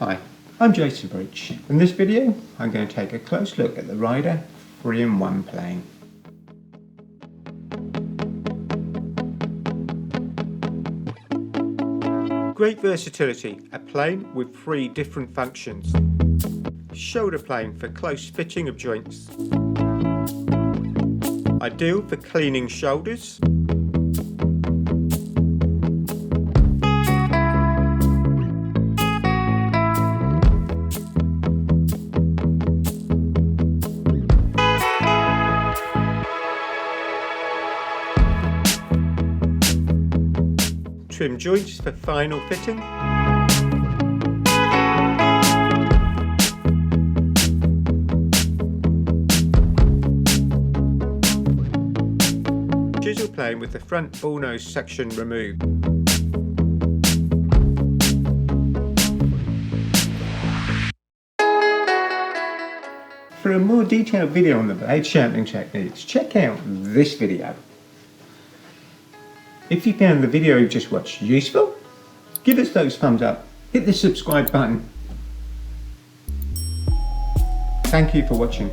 Hi, I'm Jason Bridge. In this video, I'm going to take a close look at the Rider 3-in-1 plane. Great versatility, a plane with 3 different functions. Shoulder plane for close fitting of joints. Ideal for cleaning shoulders. Trim joints for final fitting. Chisel plane with the front bullnose section removed. For a more detailed video on the blade sharpening techniques, check out this video. If you found the video you just watched useful, give us those thumbs up, hit the subscribe button. Thank you for watching.